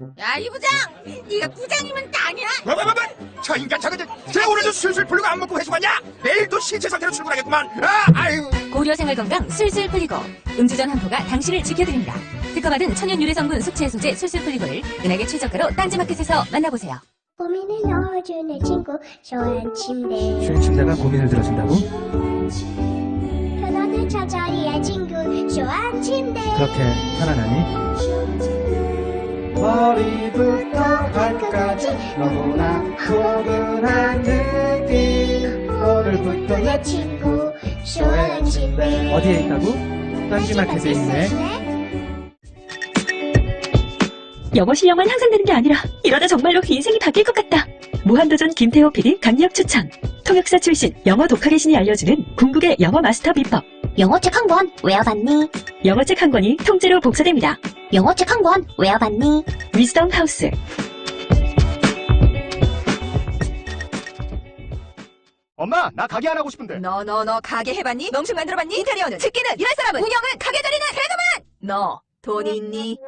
야, 이 부장! 네가 부장이면 땅이야? 뭐? 저 인간 저거 쟤 오늘도 술술 풀리고 안 먹고 회수 갔냐? 내일도 신체 상태로 출근하겠구만. 아유. 고려 생활건강 술술 풀리고 음주전 한포가 당신을 지켜드립니다. 특허받은 천연 유래 성분 숙취 해소제 술술 풀리고를 은하계 최저가로 딴지마켓에서 만나보세요. 고민을 넣어주는 친구 쇼한 침대 쉴 침대가 고민을 들어준다고? 편안한 저자리의 친구 쇼한 침대 그렇게 편안하니? 머리부터 발까지 너무나 포근한 느낌 오늘부터 내 친구 쇼한 침대 어디에 있다고? 딴지마켓에 있네. 영어 실력만 향상되는 게 아니라 이러다 정말로 인생이 바뀔 것 같다. 무한도전 김태호 PD 강력 추천. 통역사 출신 영어 독학의 신이 알려주는 궁극의 영어 마스터 비법. 영어책 한 권 외워봤니? 영어책 한 권이 통째로 복사됩니다. 영어책 한 권 외워봤니? 위즈덤 하우스. 엄마, 나 가게 안 하고 싶은데. 너 가게 해봤니? 농축 만들어봤니? 인테리어는? 특기는? 일할 사람은? 운영은? 가게 자리는? 개그만! 너 돈이 있니?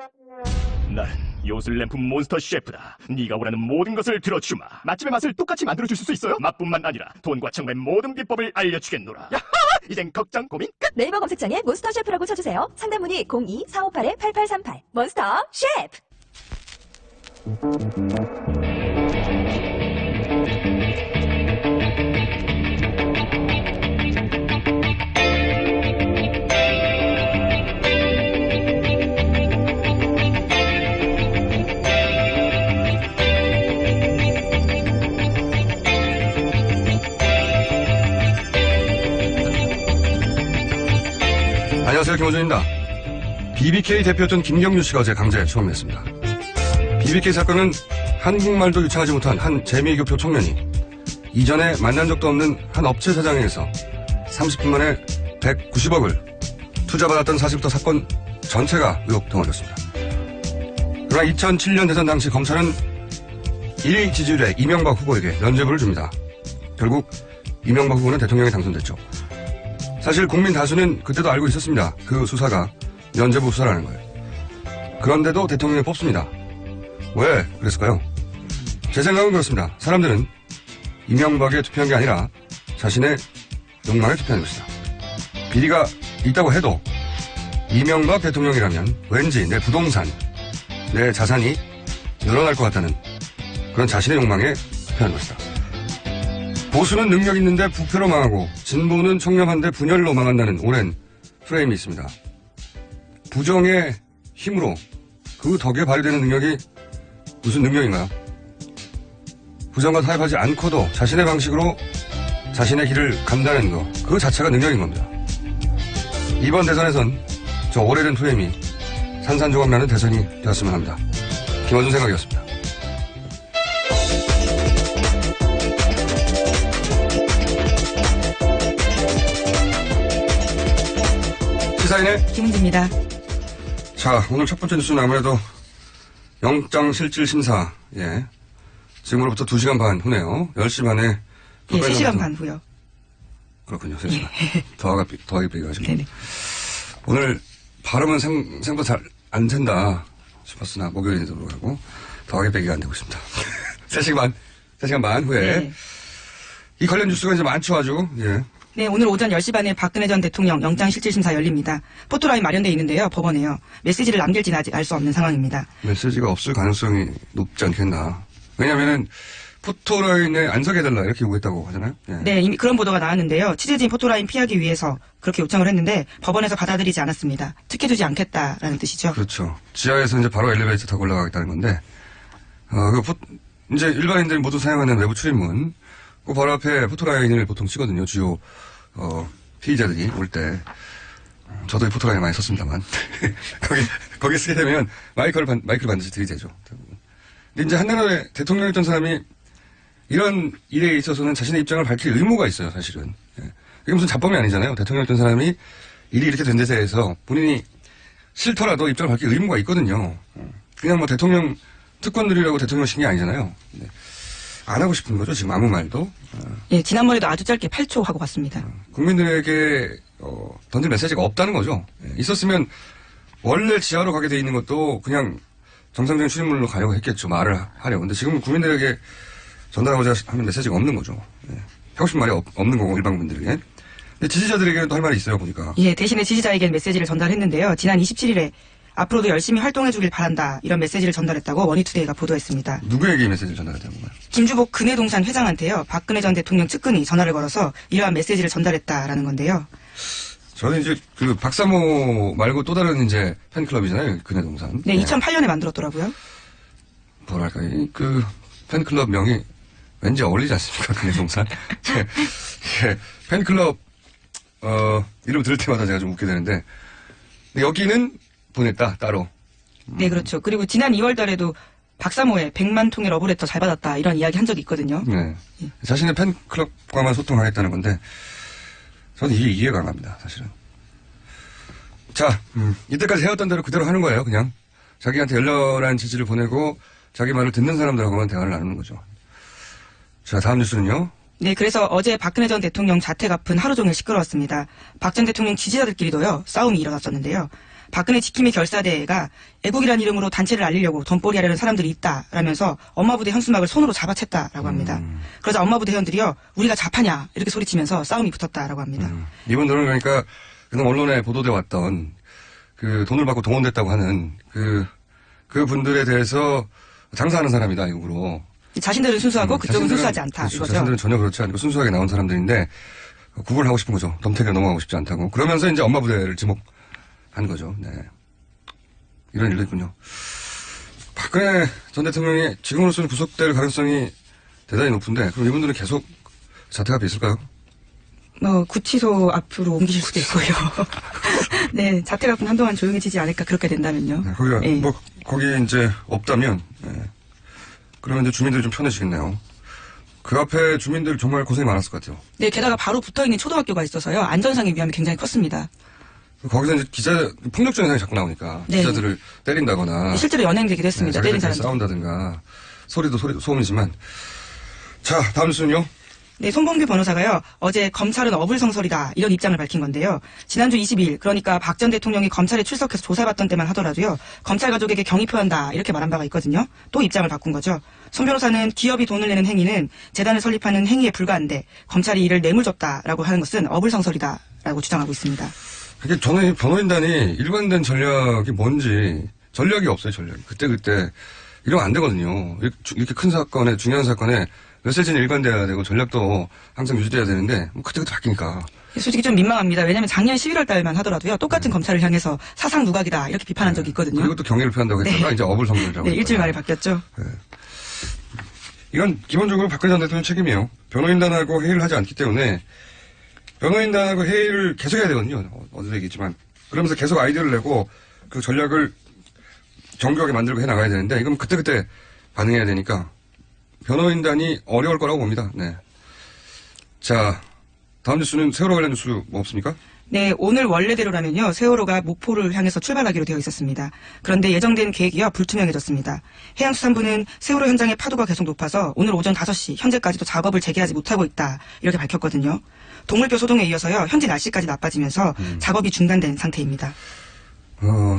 난 요술램프 몬스터 셰프다. 네가 원하는 모든 것을 들어주마. 맛집의 맛을 똑같이 만들어줄 수 있어요? 맛뿐만 아니라 돈과 정말 모든 비법을 알려주겠노라. 야하! 이젠 걱정 고민 끝! 네이버 검색창에 몬스터 셰프라고 쳐주세요. 상담 문의 02-458-8838. 몬스터 셰프! 안녕하세요, 김호준입니다. BBK 대표였던 김경유 씨가 어제 강제에 추방됐습니다. BBK 사건은 한국말도 유창하지 못한 한 재미교표 청년이 이전에 만난 적도 없는 한 업체 사장에 의해서 30분 만에 190억을 투자받았던 사실부터 사건 전체가 의혹 덩어리였습니다. 그러나 2007년 대선 당시 검찰은 1위 지지율의 이명박 후보에게 면죄부를 줍니다. 결국 이명박 후보는 대통령에 당선됐죠. 사실 국민 다수는 그때도 알고 있었습니다. 그 수사가 면죄부 수사라는 거예요. 그런데도 대통령을 뽑습니다. 왜 그랬을까요? 제 생각은 그렇습니다. 사람들은 이명박에 투표한 게 아니라 자신의 욕망에 투표한 것이다. 비리가 있다고 해도 이명박 대통령이라면 왠지 내 부동산, 내 자산이 늘어날 것 같다는 그런 자신의 욕망에 투표한 것이다. 보수는 능력 있는데 부패로 망하고 진보는 청렴한데 분열로 망한다는 오랜 프레임이 있습니다. 부정의 힘으로 그 덕에 발휘되는 능력이 무슨 능력인가요? 부정과 타협하지 않고도 자신의 방식으로 자신의 길을 간다는 것, 그 자체가 능력인 겁니다. 이번 대선에선 저 오래된 프레임이 산산조각 나는 대선이 되었으면 합니다. 김어준 생각이었습니다. 시사인의 김은지입니다. 자, 오늘 첫 번째 뉴스는 아무래도 영장실질심사, 예. 지금으로부터 2시간 반 후네요. 10시 반에. 예, 3시간 반 후요. 그렇군요, 3시간. 더하기 빼가지고. 네네. 오늘 발음은 생각보다 잘 안 된다 싶었으나 목요일인데도 불구하고 더하기 빼기가 안 되고 있습니다. 3시간 반 후에. 네. 이 관련 뉴스가 이제 많죠, 아주. 예. 네, 오늘 오전 10시 반에 박근혜 전 대통령 영장실질심사 열립니다. 포토라인 마련돼 있는데요. 법원에요. 메시지를 남길지는 아직 알 수 없는 상황입니다. 메시지가 없을 가능성이 높지 않겠나. 왜냐면은 포토라인에 안 서게 해달라 이렇게 요구했다고 하잖아요. 예. 네, 이미 그런 보도가 나왔는데요. 취재진 포토라인 피하기 위해서 그렇게 요청을 했는데 법원에서 받아들이지 않았습니다. 특혜주지 않겠다라는 뜻이죠. 그렇죠. 지하에서 이제 바로 엘리베이터 타고 올라가겠다는 건데, 이제 일반인들이 모두 사용하는 외부 출입문, 그 바로 앞에 포토라인을 보통 치거든요. 주요, 피의자들이 올 때. 저도 이 포토라인 많이 썼습니다만. 거기 쓰게 되면 마이크를 반드시 들이대죠. 근데 이제 한나라의 대통령이었던 사람이 이런 일에 있어서는 자신의 입장을 밝힐 의무가 있어요, 사실은. 예. 이게 무슨 잡범이 아니잖아요. 대통령이었던 사람이 일이 이렇게 된 데서 해서 본인이 싫더라도 입장을 밝힐 의무가 있거든요. 그냥 뭐 대통령 특권 누리라고 대통령 신게 아니잖아요. 네. 안 하고 싶은 거죠, 지금 아무 말도. 예, 지난번에도 아주 짧게 8초 하고 갔습니다. 국민들에게 던질 메시지가 없다는 거죠. 예. 있었으면 원래 지하로 가게 돼 있는 것도 그냥 정상적인 출입물로 가려고 했겠죠. 말을 하려고. 근데 지금 국민들에게 전달하고자 하는 메시지가 없는 거죠. 예. 하고 싶은 말이 없는 거고, 일반 국민들에게. 근데 지지자들에게는 또 할 말이 있어요, 보니까. 예, 대신에 지지자에겐 메시지를 전달했는데요. 지난 27일에 앞으로도 열심히 활동해주길 바란다 이런 메시지를 전달했다고 머니투데이가 보도했습니다. 누구에게 이 메시지를 전달했다는 건가요? 김주복 근해동산 회장한테요. 박근혜 전 대통령 측근이 전화를 걸어서 이러한 메시지를 전달했다라는 건데요. 저는 이제 그 박사모 말고 또 다른 이제 팬클럽이잖아요. 근해동산. 네, 2008년에 만들었더라고요. 뭐랄까, 그 팬클럽 명이 왠지 어울리지 않습니까? 근해동산. 예, 팬클럽, 이름 들을 때마다 제가 좀 웃게 되는데, 근데 여기는 보냈다, 따로. 네, 그렇죠. 그리고 지난 2월 달에도 박사모에 100만 통의 러브레터 잘 받았다 이런 이야기 한 적이 있거든요. 네. 자신의 팬클럽과만 소통하겠다는 건데, 저는 이게 이해가 안 갑니다, 사실은. 자, 이때까지 해왔던 대로 그대로 하는 거예요, 그냥. 자기한테 열렬한 지지를 보내고, 자기 말을 듣는 사람들하고만 대화를 나누는 거죠. 자, 다음 뉴스는요. 네, 그래서 어제 박근혜 전 대통령 자택 앞은 하루 종일 시끄러웠습니다. 박 전 대통령 지지자들끼리도요, 싸움이 일어났었는데요. 박근혜 지킴이 결사대가 애국이라는 이름으로 단체를 알리려고 돈벌이 하려는 사람들이 있다라면서 엄마부대 현수막을 손으로 잡아챘다라고 합니다. 그러자 엄마부대 회원들이요, 우리가 자파냐 이렇게 소리치면서 싸움이 붙었다라고 합니다. 이분들은 그러니까 그동 언론에 보도돼 왔던 그 돈을 받고 동원됐다고 하는 그 분들에 대해서 장사하는 사람이다, 이거로. 자신들은 순수하고 그쪽은 순수하지 않다 그렇죠. 이거죠. 자신들은 전혀 그렇지 않고 순수하게 나온 사람들인데 구분을 하고 싶은 거죠. 덤태기를 넘어가고 싶지 않다고. 그러면서 이제 엄마 부대를 지목한 거죠. 네. 이런 일도 있군요. 박근혜 전 대통령이 지금으로서는 구속될 가능성이 대단히 높은데 그럼 이분들은 계속 자택 앞에 있을까요? 구치소 앞으로 옮기실 수도 있고요. 네, 자택 앞은 한동안 조용해지지 않을까 그렇게 된다면요. 네, 거기가 네. 거기 이제 없다면 네. 그러면 이제 주민들이 좀 편해지겠네요. 그 앞에 주민들 정말 고생이 많았을 것 같아요. 네, 게다가 바로 붙어있는 초등학교가 있어서요. 안전상의 위험이 굉장히 컸습니다. 거기서 이제 폭력적 현상이 자꾸 나오니까 네. 기자들을 때린다거나 실제로 연행되기도 했습니다. 때린 자기들끼리 사람들. 싸운다든가 소리도 소음이지만 자 다음 뉴스는요. 네, 손범규 변호사가요. 어제 검찰은 어불성설이다 이런 입장을 밝힌 건데요. 지난주 20일 그러니까 박 전 대통령이 검찰에 출석해서 조사받던 때만 하더라도요. 검찰 가족에게 경의 표한다 이렇게 말한 바가 있거든요. 또 입장을 바꾼 거죠. 손 변호사는 기업이 돈을 내는 행위는 재단을 설립하는 행위에 불과한데 검찰이 이를 뇌물줬다라고 하는 것은 어불성설이다라고 주장하고 있습니다. 그게 저는 변호인단이 일관된 전략이 뭔지 전략이 없어요. 전략이 그때 이러면 안 되거든요. 이렇게 큰 사건에 중요한 사건에 메시지는 일관돼야 되고 전략도 항상 유지돼야 되는데 뭐 그때그때 바뀌니까. 솔직히 좀 민망합니다. 왜냐하면 작년 11월 달만 하더라도요. 똑같은 검찰을 향해서 사상 누각이다 이렇게 비판한 적이 있거든요. 그리고 또 경의를 표한다고 했다가 네. 이제 어불성설이라고. 네, 일주일 만에 바뀌었죠. 네. 이건 기본적으로 박근혜 전 대통령 책임이에요. 변호인단하고 회의를 하지 않기 때문에 변호인단하고 회의를 계속 해야 되거든요. 어제도 얘기했지만. 그러면서 계속 아이디어를 내고 그 전략을 정교하게 만들고 해나가야 되는데 이건 그때그때 반응해야 되니까 변호인단이 어려울 거라고 봅니다. 네. 자, 다음 뉴스는 세월호 관련 뉴스 뭐 없습니까? 네, 오늘 원래대로라면요. 세월호가 목포를 향해서 출발하기로 되어 있었습니다. 그런데 예정된 계획이요. 불투명해졌습니다. 해양수산부는 세월호 현장의 파도가 계속 높아서 오늘 오전 5시 현재까지도 작업을 재개하지 못하고 있다. 이렇게 밝혔거든요. 동물뼈 소동에 이어서요. 현지 날씨까지 나빠지면서 작업이 중단된 상태입니다.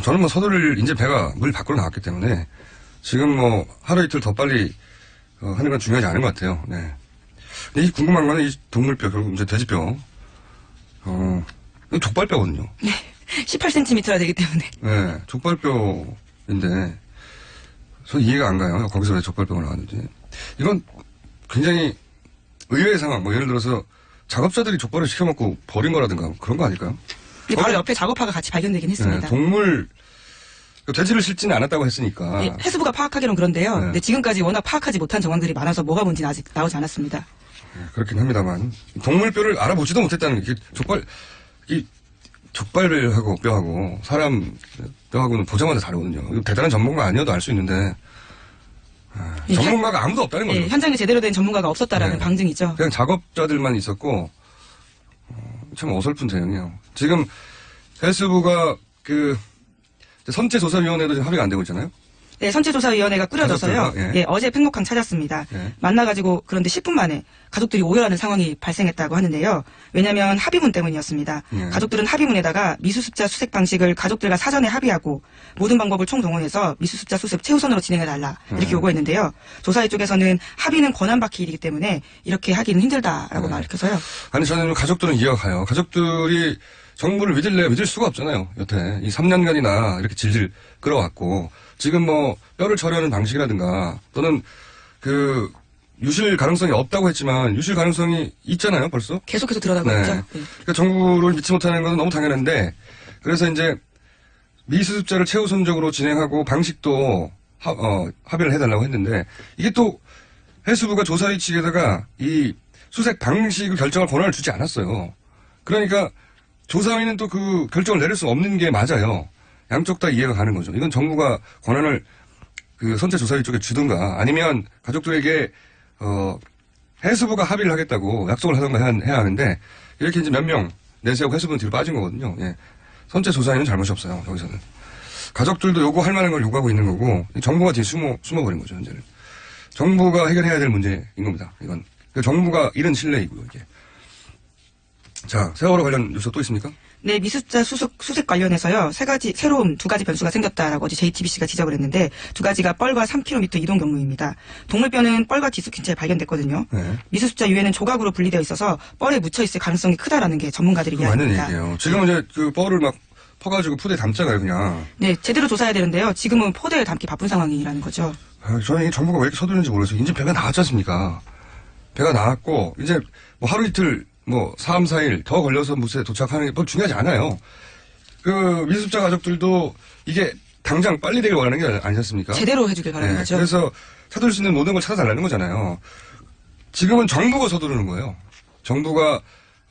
저는 뭐 서둘릴 이제 배가 물 밖으로 나왔기 때문에 지금 뭐 하루 이틀 더 빨리 하는 건 중요하지 않은 것 같아요. 네. 근데 이 궁금한 거는 이 동물뼈, 결국 이제 돼지뼈. 이거 족발뼈거든요. 네, 18cm라 되기 때문에. 네, 족발뼈인데, 전 이해가 안 가요. 거기서 왜 족발뼈가 나왔는지. 이건 굉장히 의외의 상황, 뭐 예를 들어서 작업자들이 족발을 시켜먹고 버린 거라든가 그런 거 아닐까요? 바로 옆에 작업화가 같이 발견되긴 했습니다. 네, 동물, 돼지를 싣지는 않았다고 했으니까. 네, 해수부가 파악하기로는 그런데요. 네. 근데 지금까지 워낙 파악하지 못한 정황들이 많아서 뭐가 뭔지는 아직 나오지 않았습니다. 네, 그렇긴 합니다만. 동물뼈를 알아보지도 못했다는 게, 족발하고 뼈하고, 사람 뼈하고는 보자마자 다르거든요. 이거 대단한 전문가 아니어도 알 수 있는데, 전문가가 아무도 없다는 거죠. 네, 현장에 제대로 된 전문가가 없었다라는 네. 방증이죠. 그냥 작업자들만 있었고, 참 어설픈 대응이에요. 지금 해수부가 선체조사위원회도 지금 합의가 안 되고 있잖아요. 네, 선체조사위원회가 꾸려져서요. 가족들과, 예. 예, 어제 팽목항 찾았습니다. 예. 만나가지고 그런데 10분 만에 가족들이 오열하는 상황이 발생했다고 하는데요. 왜냐하면 합의문 때문이었습니다. 예. 가족들은 합의문에다가 미수습자 수색 방식을 가족들과 사전에 합의하고 모든 방법을 총동원해서 미수습자 수습 최우선으로 진행해달라 이렇게 요구했는데요. 조사위 쪽에서는 합의는 권한받기 일이기 때문에 이렇게 하기는 힘들다라고 밝혀서요. 아니, 저는 가족들은 이해가 가요. 가족들이 정부를 믿을 수가 없잖아요. 여태. 이 3년간이나 이렇게 질질 끌어왔고, 지금 뭐, 뼈를 처리하는 방식이라든가, 또는 유실 가능성이 없다고 했지만, 유실 가능성이 있잖아요, 벌써? 계속해서 들어가고 네. 있죠. 네. 그러니까 정부를 믿지 못하는 것은 너무 당연한데, 그래서 이제, 미수습자를 최우선적으로 진행하고, 방식도 합의를 해달라고 했는데, 이게 또, 해수부가 조사위 측에다가 이 수색 방식을 결정할 권한을 주지 않았어요. 그러니까, 조사위는 또 그 결정을 내릴 수 없는 게 맞아요. 양쪽 다 이해가 가는 거죠. 이건 정부가 권한을 선체 조사위 쪽에 주든가 아니면 가족들에게 해수부가 합의를 하겠다고 약속을 하던가 해야 하는데 이렇게 이제 몇 명 내세우고 해수부는 뒤로 빠진 거거든요. 예. 선체 조사위는 잘못이 없어요. 여기서는. 가족들도 요구할 만한 걸 요구하고 있는 거고 정부가 뒤에 숨어버린 거죠. 현재는. 정부가 해결해야 될 문제인 겁니다. 이건. 정부가 잃은 신뢰이고요. 이게. 자, 세월호 관련 뉴스 또 있습니까? 네, 미수습자 수색 관련해서요. 새로운 두 가지 변수가 생겼다라고 어제 JTBC가 지적을 했는데 두 가지가 뻘과 3km 이동 경로입니다. 동물뼈는 뻘과 뒷수 근처에 발견됐거든요. 네. 미수습자 유해는 조각으로 분리되어 있어서 뻘에 묻혀 있을 가능성이 크다라는 게 전문가들이 이야기합니다. 맞는 얘기예요. 지금은 이제 뻘을 막 퍼가지고 포대에 담잖아요, 그냥. 네, 제대로 조사해야 되는데요. 지금은 포대에 담기 바쁜 상황이라는 거죠. 저는 이 정부가 왜 이렇게 서두르는지 모르겠어요. 이제 배가 나왔지 않습니까? 배가 나왔고 이제 뭐 하루 이틀 3, 4일 더 걸려서 무쇠에 도착하는 게 중요하지 않아요. 미수습자 가족들도 이게 당장 빨리 되길 원하는 게 아니지 않습니까? 제대로 해주길 바라는 거죠. 그래서 찾을 수 있는 모든 걸 찾아달라는 거잖아요. 지금은 정부가 서두르는 거예요. 정부가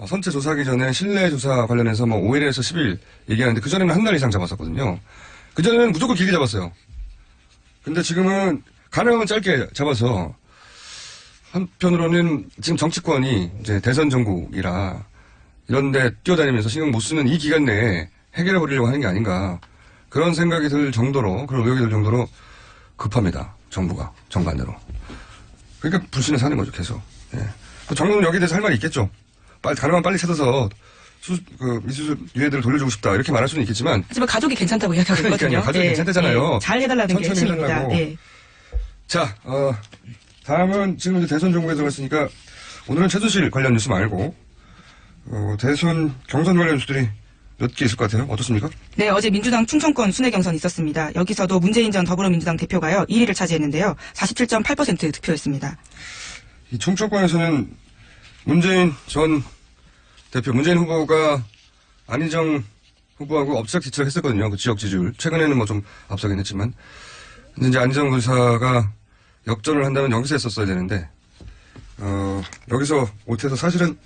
선체 조사하기 전에 실내 조사 관련해서 5일에서 10일 얘기하는데 그전에는 한 달 이상 잡았었거든요. 그전에는 무조건 길게 잡았어요. 근데 지금은 가능하면 짧게 잡아서 한편으로는 지금 정치권이 이제 대선 전국이라 이런데 뛰어다니면서 신경 못 쓰는 이 기간 내에 해결해 버리려고 하는 게 아닌가 그런 생각이 들 정도로 그런 의혹이 들 정도로 급합니다. 정부가 정반대로. 그러니까 불신에 사는 거죠 계속. 예. 정부는 여기에 대해서 할 말이 있겠죠. 가능하면 빨리 찾아서 미수습 유해들을 돌려주고 싶다 이렇게 말할 수는 있겠지만 하지만 가족이 괜찮다고 이야기하고 있거든요. 가족이 괜찮대잖아요. 잘 해달라는 게 핵심입니다. 자, 다음은 지금 이제 대선 정국에 들어갔으니까 오늘은 최순실 관련 뉴스 말고 대선 경선 관련 뉴스들이 몇 개 있을 것 같아요. 어떻습니까? 네, 어제 민주당 충청권 순회 경선이 있었습니다. 여기서도 문재인 전 더불어민주당 대표가요 1위를 차지했는데요. 47.8% 득표했습니다. 이 충청권에서는 문재인 전 대표, 문재인 후보가 안희정 후보하고 엎치락뒤치락 했었거든요. 그 지역 지지율. 최근에는 좀 앞서긴 했지만. 근데 이제 안희정 의사가 역전을 한다면 여기서 했었어야 되는데, 여기서 못해서 사실은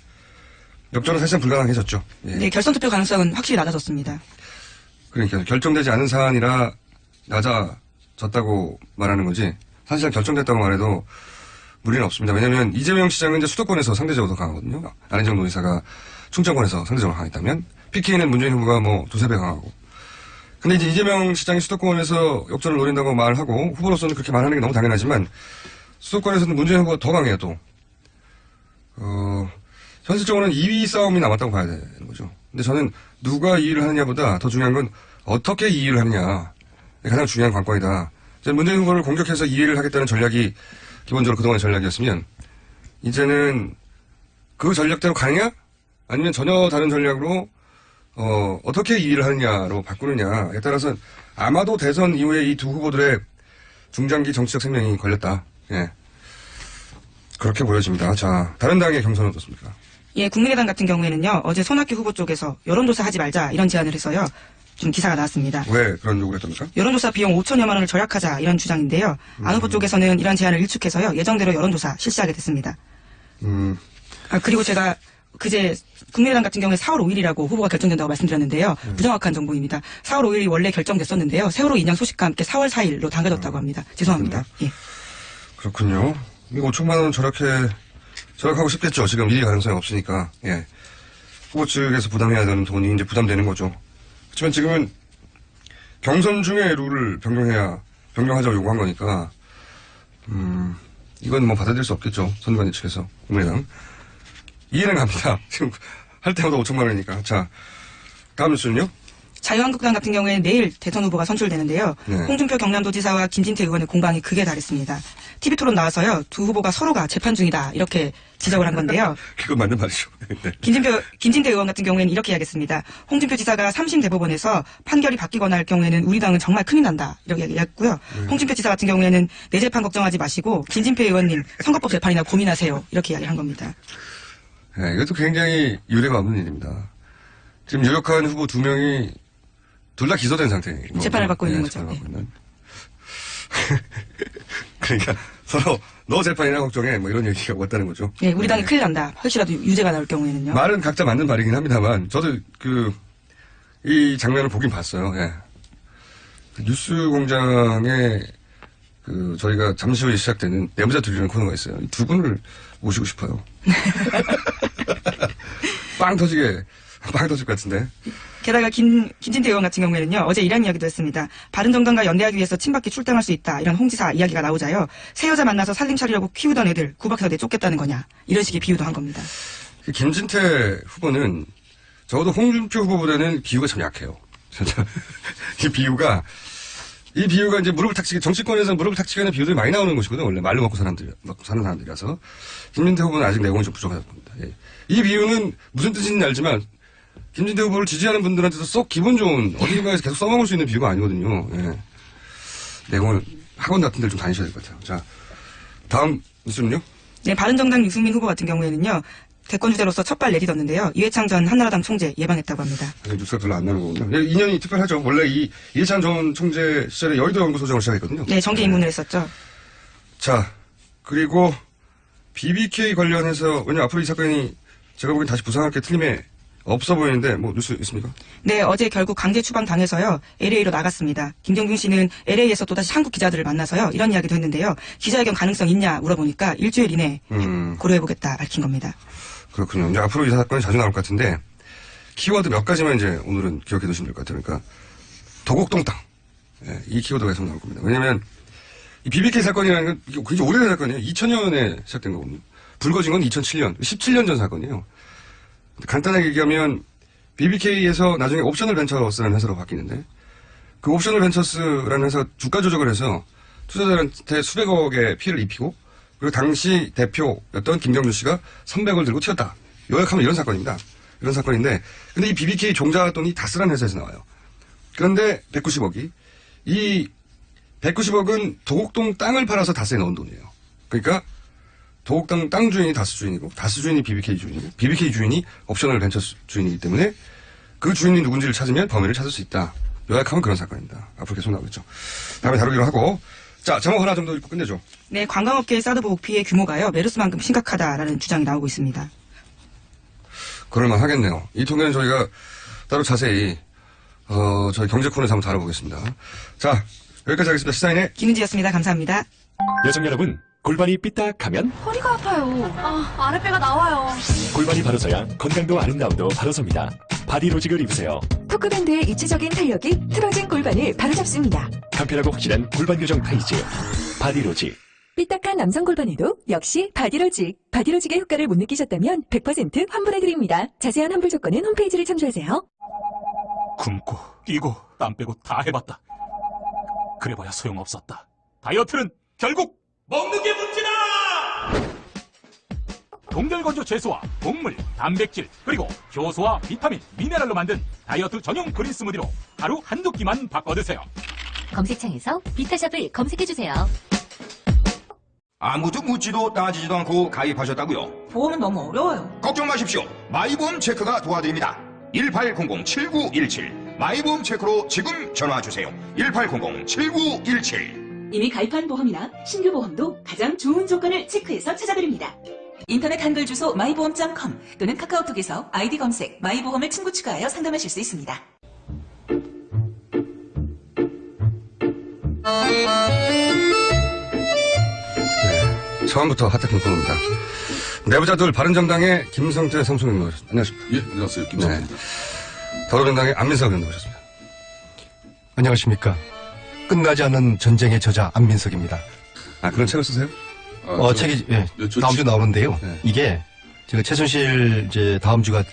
역전은 사실상 불가능해졌죠. 예. 네, 결선 투표 가능성은 확실히 낮아졌습니다. 그러니까 결정되지 않은 사안이라 낮아졌다고 말하는 거지, 사실상 결정됐다고 말해도 무리는 없습니다. 왜냐면 이재명 시장은 이제 수도권에서 상대적으로 더 강하거든요. 안희정 의사가 충청권에서 상대적으로 강했다면, PK는 문재인 후보가 두세 배 강하고. 근데 이제 이재명 시장이 수도권에서 역전을 노린다고 말하고 후보로서는 그렇게 말하는 게 너무 당연하지만 수도권에서는 문재인 후보가 더 강해요 또. 현실적으로는 2위 싸움이 남았다고 봐야 되는 거죠. 근데 저는 누가 2위를 하느냐보다 더 중요한 건 어떻게 2위를 하느냐. 가장 중요한 관건이다. 문재인 후보를 공격해서 2위를 하겠다는 전략이 기본적으로 그동안의 전략이었으면 이제는 그 전략대로 가느냐? 아니면 전혀 다른 전략으로 어떻게 2위를 하느냐로 바꾸느냐에 따라서 아마도 대선 이후에 이 두 후보들의 중장기 정치적 생명이 걸렸다. 예. 그렇게 보여집니다. 자, 다른 당의 경선은 어떻습니까? 예, 국민의당 같은 경우에는요, 어제 손학규 후보 쪽에서 여론조사 하지 말자 이런 제안을 해서요, 좀 기사가 나왔습니다. 왜 그런 요구를 했답니까? 여론조사 비용 5천여만 원을 절약하자 이런 주장인데요. 안 후보 쪽에서는 이런 제안을 일축해서요, 예정대로 여론조사 실시하게 됐습니다. 그리고 제가 그제 국민의당 같은 경우에 4월 5일이라고 후보가 결정된다고 말씀드렸는데요. 부정확한 정보입니다. 4월 5일이 원래 결정됐었는데요. 세월호 인양 소식과 함께 4월 4일로 당겨졌다고 합니다. 죄송합니다. 예. 그렇군요. 이거 5천만 원 절약하고 싶겠죠. 지금 1위 가능성이 없으니까. 예. 후보 측에서 부담해야 되는 돈이 이제 부담되는 거죠. 하지만 지금은 경선 중에 룰을 변경해야 변경하자고 요구한 거니까, 이건 뭐 받아들일 수 없겠죠. 선관위 측에서. 국민의당. 이해는 갑니다. 지금 할 때마다 5천만 원이니까. 자, 다음 뉴스는요? 자유한국당 같은 경우에는 내일 대선 후보가 선출되는데요. 네. 홍준표 경남도지사와 김진태 의원의 공방이 극에 달했습니다. TV토론 나와서요. 두 후보가 서로가 재판 중이다. 이렇게 지적을 한 건데요. 그건 맞는 말이죠. 네. 김진태 의원 같은 경우에는 이렇게 이야기했습니다. 홍준표 지사가 3심 대법원에서 판결이 바뀌거나 할 경우에는 우리 당은 정말 큰일 난다. 이렇게 얘기했고요. 홍준표 지사 같은 경우에는 내 재판 걱정하지 마시고 김진태 의원님 선거법 재판이나 고민하세요. 이렇게 이야기를 한 겁니다. 네, 이것도 굉장히 유례가 없는 일입니다. 지금 유력한 후보 2명이 둘 다 기소된 상태예요. 재판을 받고 있는 거죠. 재판을 받고 있는. 그러니까 서로 너 재판이나 걱정해 뭐 이런 얘기가 왔다는 거죠. 네, 우리 당이 큰일 난다. 혹시라도 유죄가 나올 경우에는요. 말은 각자 맞는 말이긴 합니다만 저도 이 장면을 보긴 봤어요. 예. 그 뉴스 공장에 저희가 잠시 후에 시작되는 내부자 둘이라는 코너가 있어요. 이 두 분을 모시고 싶어요. 빵 터질 것 같은데. 게다가 김진태 의원 같은 경우에는요. 어제 이런 이야기도 했습니다. 바른정당과 연대하기 위해서 친박계 출당할 수 있다. 이런 홍지사 이야기가 나오자요. 새 여자 만나서 살림 차리려고 키우던 애들 구박해서 내쫓겠다는 거냐. 이런 식의 비유도 한 겁니다. 김진태 후보는 적어도 홍준표 후보보다는 비유가 참 약해요. 진짜. 이 비유가 이제 정치권에서 무릎을 탁 치게 하는 비유들이 많이 나오는 것이거든요. 원래 말로 먹고 사는 사람들이라서. 김진태 후보는 아직 내공이 좀 부족하다고 봅니다. 예. 이 비유는 무슨 뜻인지 알지만 김진태 후보를 지지하는 분들한테도 쏙 기분 좋은 어딘가에서 계속 써먹을 수 있는 비유가 아니거든요. 예. 내공을 학원 같은 데를 좀 다니셔야 될 것 같아요. 자, 다음 뉴스는요? 네, 바른정당 유승민 후보 같은 경우에는요. 대권 주자로서 첫발 내딛었는데요. 이회창 전 한나라당 총재 예방했다고 합니다. 뉴스가 별로 안 나는 거군요. 인연이 특별하죠. 원래 이 이회창 전 총재 시절에 여의도 연구소장을 시작했거든요. 네, 정계 입문을 했었죠. 자, 그리고 BBK 관련해서 왜냐면 앞으로 이 사건이 제가 보기엔 다시 부상할 게 틀림에 없어 보이는데 뭐 뉴스 있습니까? 네, 어제 결국 강제 추방당해서요. LA로 나갔습니다. 김경준 씨는 LA에서 또다시 한국 기자들을 만나서요. 이런 이야기도 했는데요. 기자회견 가능성 있냐 물어보니까 일주일 이내 고려해보겠다 밝힌 겁니다. 그렇군요. 이제 앞으로 이 사건이 자주 나올 것 같은데 키워드 몇 가지만 이제 오늘은 기억해 두시면 될 것 같아요. 그러니까 도곡동 땅. 예, 이 키워드가 계속 나올 겁니다. 왜냐면 이 BBK 사건이라는 건 굉장히 오래된 사건이에요. 2000년에 시작된 거거든요. 불거진 건 2007년, 17년 전 사건이에요. 간단하게 얘기하면 BBK에서 나중에 옵셔널 벤처스라는 회사로 바뀌는데 그 옵셔널 벤처스라는 회사 주가 조작을 해서 투자자들한테 수백억의 피해를 입히고 그리고 당시 대표였던 김경준 씨가 300억을 들고 튀었다. 요약하면 이런 사건입니다. 이런 사건인데 근데 이 BBK 종자 돈이 다스란 회사에서 나와요. 그런데 190억이 이 190억은 도곡동 땅을 팔아서 다스에 넣은 돈이에요. 그러니까 도곡동 땅 주인이 다스 주인이고 다스 주인이 BBK 주인이고 BBK 주인이 옵셔널 벤처스 주인이기 때문에 그 주인이 누군지를 찾으면 범인을 찾을 수 있다. 요약하면 그런 사건입니다. 앞으로 계속 나오겠죠. 다음에 다루기로 하고 자 제목 하나 정도 읽고 끝내죠. 네, 관광업계의 사드보복 피해 규모가요. 메르스만큼 심각하다라는 주장이 나오고 있습니다. 그럴만 하겠네요. 이 통계는 저희가 따로 자세히 저희 경제 코너에서 한번 다뤄보겠습니다. 자 여기까지 하겠습니다. 시사인의 김은지였습니다. 감사합니다. 여성 여러분, 골반이 삐딱하면 허리가 아파요. 아랫배가 나와요. 골반이 바로서야 건강도 아름다움도 바로섭니다. 바디로직을 입으세요. 토크밴드의 입체적인 탄력이 틀어진 골반을 바로잡습니다. 간편하고 확실한 골반 교정 타이즈 바디로직. 삐딱한 남성 골반에도 역시 바디로직. 바디로직의 효과를 못 느끼셨다면 100% 환불해드립니다. 자세한 환불 조건은 홈페이지를 참조하세요. 굶고 뛰고 땀 빼고 다 해봤다. 그래봐야 소용없었다. 다이어트는 결국 먹는 게 문제다! 동결건조 채소와 곡물, 단백질, 그리고 효소와 비타민, 미네랄로 만든 다이어트 전용 그린 스무디로 하루 한두 끼만 바꿔 드세요. 검색창에서 비타샵을 검색해주세요. 아무도 묻지도 따지지도 않고 가입하셨다고요? 보험은 너무 어려워요. 걱정 마십시오. 마이보험 체크가 도와드립니다. 1800-7917 마이보험 체크로 지금 전화주세요. 1800-7917 이미 가입한 보험이나 신규 보험도 가장 좋은 조건을 체크해서 찾아드립니다. 인터넷 한글 주소 마이보험.com 또는 카카오톡에서 아이디 검색 마이보험을 친구 추가하여 상담하실 수 있습니다. 네, 처음부터 핫했던 코너입니다. 내부자들 바른정당의 김성태 삼성님 나오셨습니다. 안녕하십니까? 예, 안녕하세요. 김성태입니다. 더불어민주당의 안민석 의원 나오셨습니다. 안녕하십니까. 끝나지 않은 전쟁의 저자 안민석입니다. 아, 그런 책을 쓰세요? 책이 다음 주 나오는데요. 이게 제가 최순실 이제 다음 주가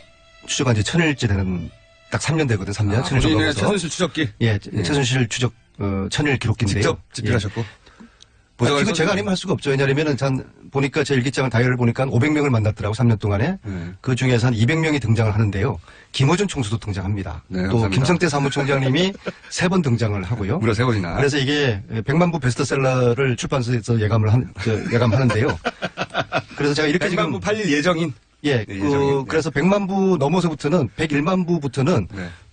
추적한 지 1000일째 되는 딱 3년 되거든. 3년. 1000일 정도 넘어서. 최순실 추적기? 예, 최순실 추적 1000일 기록기인데요. 직접 집필하셨고. 이거 제가 아니면 할 수가 없죠. 왜냐하면은 보니까 제 일기장을 다이어를 보니까 한 500명을 만났더라고 3년 동안에. 그 중에서 한 200명이 등장을 하는데요. 김어준 총수도 등장합니다. 네, 또 감사합니다. 김성태 사무총장님이 3번 등장을 하고요. 무려 3번이나. 그래서 이게 100만 부 베스트셀러를 출판사에서 예감하는데요. 그래서 제가 이렇게 100만 부 팔릴 예정인. 예, 그래서 100만 부 넘어서부터는 101만 부부터는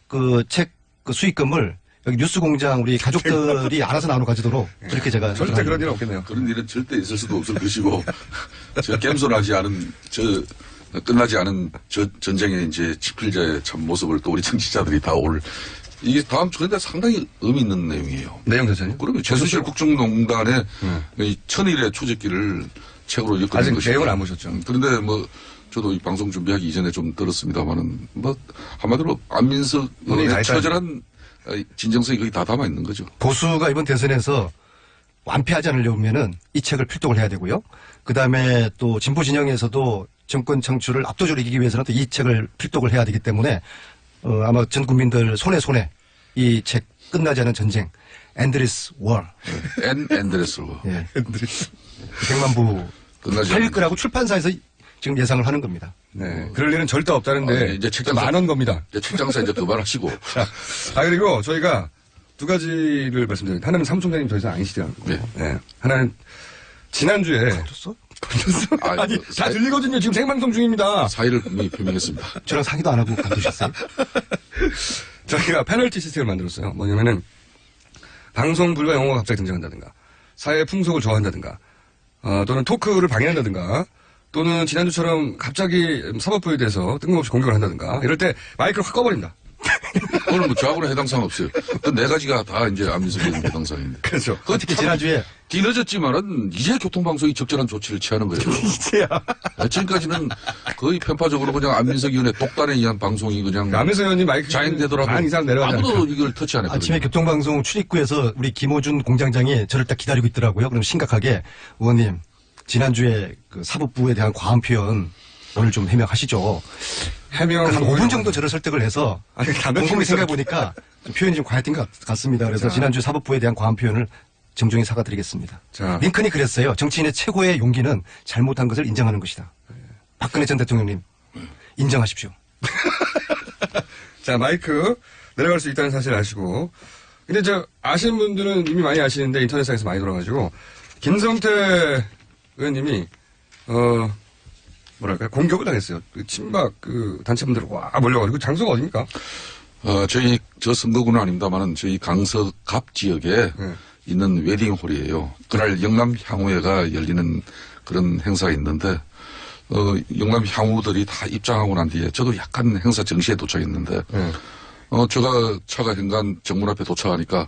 그 책 수익금을 여기 뉴스공장 우리 가족들이 알아서 나눠 가지도록 그렇게 제가 절대 그런 일은 없겠네요. 그런 일은 절대 있을 수도 없을 것이고 저 겸손하지 않은 끝나지 않은 전쟁의 이제 집필자의 참 모습을 또 우리 정치자들이 다 이게 다음 주 근데 상당히 의미 있는 내용이에요. 내용 자체는? 그러면 최순실 국정농단의 이 1000일의 추적기를 책으로 엮은 아직 것이 내용을 안 보셨죠? 그런데 저도 이 방송 준비하기 이전에 좀 들었습니다만은 한마디로 안민석의 처절한 진정성이 거기 다 담아 있는 거죠. 보수가 이번 대선에서 완패하지 않으려면은 이 책을 필독을 해야 되고요. 그 다음에 또 진보 진영에서도 정권 창출을 압도적으로 이기기 위해서는 또 이 책을 필독을 해야 되기 때문에 아마 전 국민들 손에 이 책 끝나지 않은 전쟁 Endless War. Endless War. 예. 100만 부 팔릴 거라고 출판사에서 지금 예상을 하는 겁니다. 네. 그럴 일은 절대 없다는데 이제 많은 겁니다. 이제 책장사 이제 그만하시고. 그리고 저희가 두 가지를 말씀드립니다. 하나는 사무총장님 더 이상 아니시더라고요. 네. 하나는 지난주에 건졌어? 아니 다 들리거든요. 지금 생방송 중입니다. 사의를 분명히 표명했습니다. 저랑 상의도 안 하고 건드셨어요? 저희가 페널티 시스템을 만들었어요. 뭐냐면은 방송 불가 용어가 갑자기 등장한다든가 사회의 풍속을 좋아한다든가 또는 토크를 방해한다든가 또는 지난주처럼 갑자기 사법부에 대해서 뜬금없이 공격을 한다든가 이럴 때 마이크를 확 꺼버립니다. 오늘 저하고는 해당 사항 없어요. 그 네 가지가 다 이제 안민석에 해당 사항인데. 그렇죠. 어떻게 지난주에 뒤늦었지만은 이제 교통방송이 적절한 조치를 취하는 거예요. 이제야. 지금까지는 거의 편파적으로 그냥 안민석 의원의 독단에 의한 방송이 그냥 안민석 의원님 마이크 자행되더라고. 반 이상 내려가지 아무도 이걸 터치 안 했거든요. 아침에 교통방송 출입구에서 우리 김호준 공장장이 저를 딱 기다리고 있더라고요. 그럼 심각하게 의원님 지난주에 그 사법부에 대한 과한 표현 오늘 좀 해명하시죠. 해명 한 5분 정도 저를 설득을 해서 곰곰이 생각해보니까 표현이 좀 과했던 것 같습니다. 그래서 지난주 사법부에 대한 과한 표현을 정중히 사과드리겠습니다. 링컨이 그랬어요. 정치인의 최고의 용기는 잘못한 것을 인정하는 것이다. 박근혜 전 대통령님 인정하십시오. 자, 마이크 내려갈 수 있다는 사실 아시고 근데 아시는 분들은 이미 많이 아시는데 인터넷상에서 많이 돌아가지고 김성태 의원님이 공격을 당했어요. 친박 단체분들 와 몰려가지고 장소가 어디입니까? 저 선거구는 아닙니다만은 저희 강서갑 지역에 있는 웨딩홀이에요. 그날 영남 향후회가 열리는 그런 행사가 있는데 영남 향후들이 다 입장하고 난 뒤에 저도 약간 행사 정시에 도착했는데 제가 차가 현관 정문 앞에 도착하니까